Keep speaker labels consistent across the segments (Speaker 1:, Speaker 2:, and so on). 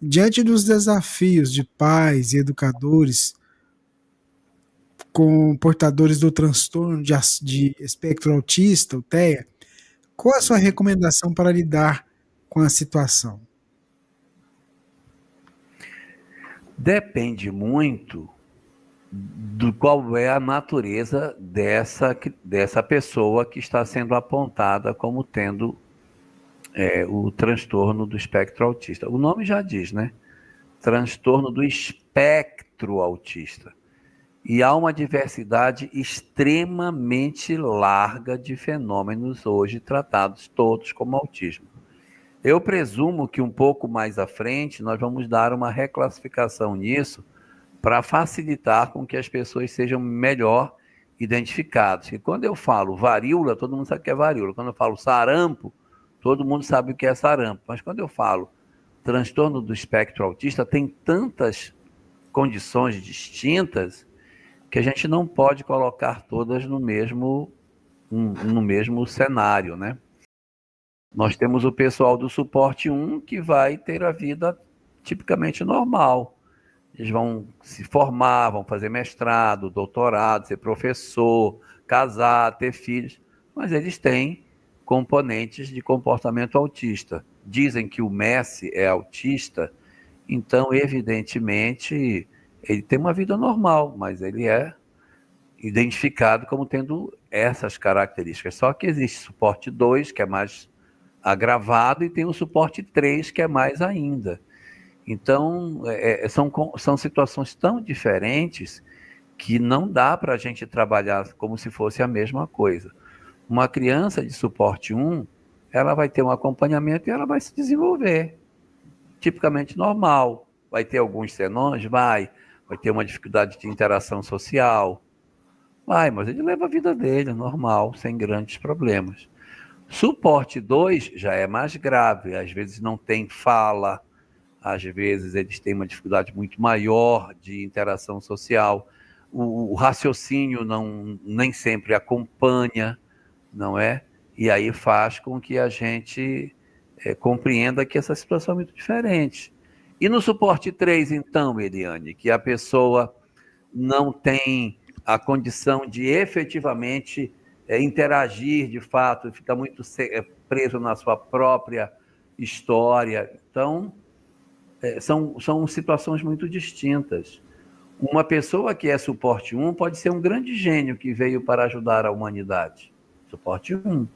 Speaker 1: Diante dos desafios de pais e educadores com portadores do transtorno de espectro autista, o TEA, qual a sua
Speaker 2: Uhum.
Speaker 1: recomendação para lidar com a situação?
Speaker 2: Depende muito do qual é a natureza dessa pessoa que está sendo apontada como tendo o transtorno do espectro autista. O nome já diz, né? Transtorno do espectro autista. E há uma diversidade extremamente larga de fenômenos hoje tratados todos como autismo. Eu presumo que um pouco mais à frente nós vamos dar uma reclassificação nisso para facilitar com que as pessoas sejam melhor identificadas. E quando eu falo varíola, todo mundo sabe o que é varíola. Quando eu falo sarampo, todo mundo sabe o que é sarampo. Mas quando eu falo transtorno do espectro autista, tem tantas condições distintas que a gente não pode colocar todas no mesmo cenário, né? Nós temos o pessoal do suporte 1 que vai ter a vida tipicamente normal. Eles vão se formar, vão fazer mestrado, doutorado, ser professor, casar, ter filhos, mas eles têm componentes de comportamento autista. Dizem que o Messi é autista, então, evidentemente, ele tem uma vida normal, mas ele é identificado como tendo essas características. Só que existe suporte 2, que é mais agravado, e tem o suporte 3, que é mais ainda. Então, são situações tão diferentes que não dá para a gente trabalhar como se fosse a mesma coisa. Uma criança de suporte 1, ela vai ter um acompanhamento e ela vai se desenvolver, tipicamente normal. Vai ter alguns senões? Vai ter uma dificuldade de interação social? Vai, mas ele leva a vida dele, normal, sem grandes problemas. Suporte 2 já é mais grave, às vezes não tem fala, às vezes eles têm uma dificuldade muito maior de interação social, o raciocínio nem sempre acompanha, não é? E aí faz com que a gente compreenda que essa situação é muito diferente. E no suporte 3, então, Eliane, que a pessoa não tem a condição de efetivamente interagir de fato, fica muito preso na sua própria história. Então, são situações muito distintas. Uma pessoa que é suporte 1 pode ser um grande gênio que veio para ajudar a humanidade. Suporte 1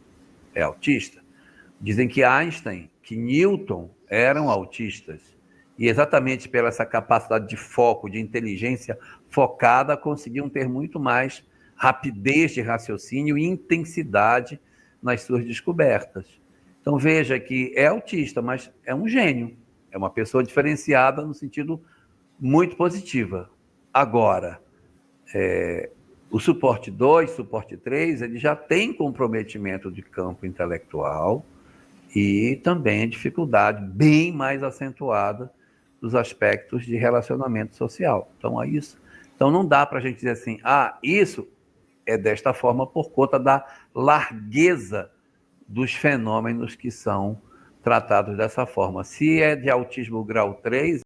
Speaker 2: é autista. Dizem que Einstein, que Newton eram autistas. E exatamente pela essa capacidade de foco, de inteligência focada, conseguiam ter muito mais rapidez de raciocínio e intensidade nas suas descobertas. Então veja que é autista, mas é um gênio. É uma pessoa diferenciada no sentido muito positiva. Agora, o suporte 2, suporte 3, ele já tem comprometimento de campo intelectual e também dificuldade bem mais acentuada dos aspectos de relacionamento social. Então não dá para a gente dizer assim, isso é desta forma por conta da largueza dos fenômenos que são tratados dessa forma. Se é de autismo grau 3,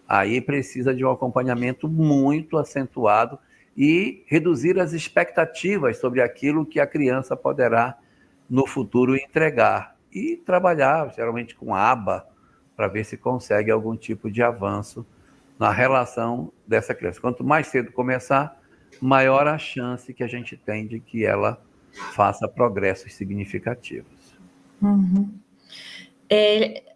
Speaker 2: aí precisa de um acompanhamento muito acentuado e reduzir as expectativas sobre aquilo que a criança poderá, no futuro, entregar. E trabalhar, geralmente, com aba, para ver se consegue algum tipo de avanço na relação dessa criança. Quanto mais cedo começar, maior a chance que a gente tem de que ela faça progressos significativos.
Speaker 3: Uhum.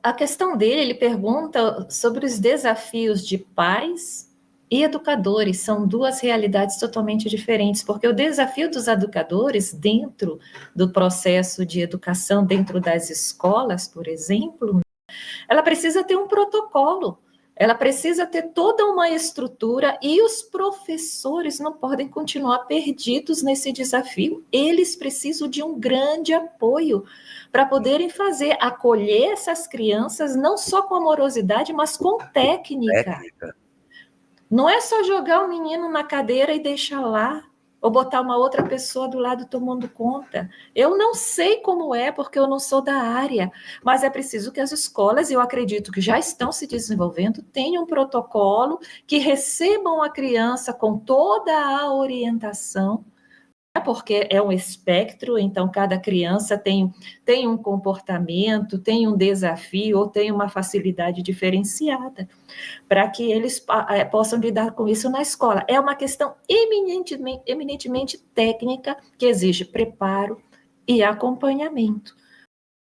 Speaker 3: A questão dele, ele pergunta sobre os desafios de pais e educadores. São duas realidades totalmente diferentes, porque o desafio dos educadores dentro do processo de educação, dentro das escolas, por exemplo, ela precisa ter um protocolo, ela precisa ter toda uma estrutura e os professores não podem continuar perdidos nesse desafio. Eles precisam de um grande apoio para poderem acolher essas crianças, não só com amorosidade, mas com técnica. Não é só jogar o menino na cadeira e deixar lá. ou botar uma outra pessoa do lado tomando conta. Eu não sei como é, porque eu não sou da área, mas é preciso que as escolas, e eu acredito que já estão se desenvolvendo, tenham um protocolo, que recebam a criança com toda a orientação, porque é um espectro, então cada criança tem um comportamento, tem um desafio, ou tem uma facilidade diferenciada, para que eles possam lidar com isso na escola. É uma questão eminentemente técnica, que exige preparo e acompanhamento.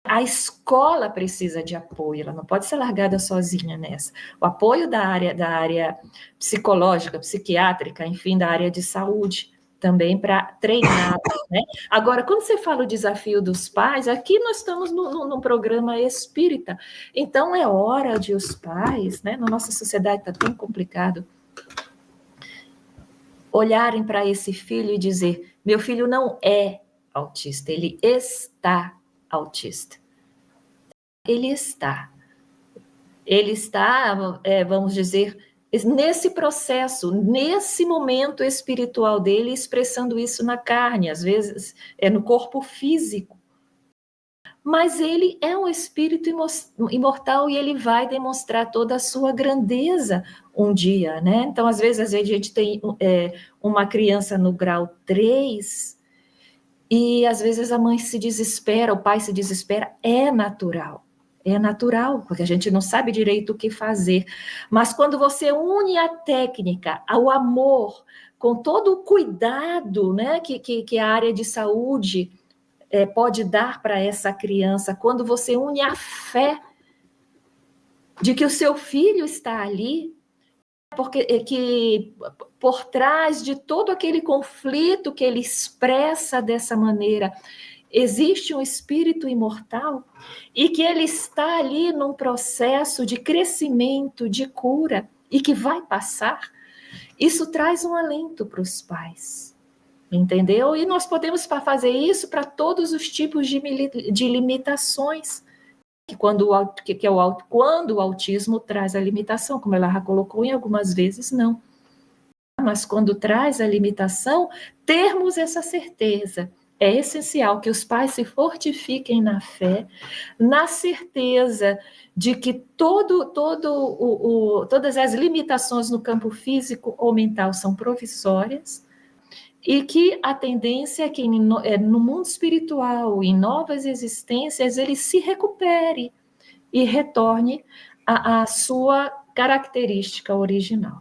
Speaker 3: A escola precisa de apoio, ela não pode ser largada sozinha nessa. O apoio da área psicológica, psiquiátrica, enfim, da área de saúde, também para treinar, né? Agora, quando você fala o desafio dos pais, aqui nós estamos num programa espírita, então é hora de os pais, né? Na nossa sociedade está tão complicado, olharem para esse filho e dizer: meu filho não é autista, ele está autista. Ele está, vamos dizer, nesse processo, nesse momento espiritual dele, expressando isso na carne, às vezes é no corpo físico. Mas ele é um espírito imortal e ele vai demonstrar toda a sua grandeza um dia, né? Então, às vezes a gente tem uma criança no grau 3 e às vezes a mãe se desespera, o pai se desespera, é natural. É natural, porque a gente não sabe direito o que fazer. Mas quando você une a técnica ao amor, com todo o cuidado, né, que a área de saúde pode dar para essa criança, quando você une a fé de que o seu filho está ali, porque que por trás de todo aquele conflito que ele expressa dessa maneira, existe um espírito imortal e que ele está ali num processo de crescimento, de cura e que vai passar, isso traz um alento para os pais, entendeu? E nós podemos fazer isso para todos os tipos de limitações, quando o autismo traz a limitação, como ela já colocou em algumas vezes, não. Mas quando traz a limitação, termos essa certeza. É essencial que os pais se fortifiquem na fé, na certeza de que todas as limitações no campo físico ou mental são provisórias e que a tendência é que no mundo espiritual, em novas existências, ele se recupere e retorne à sua característica original.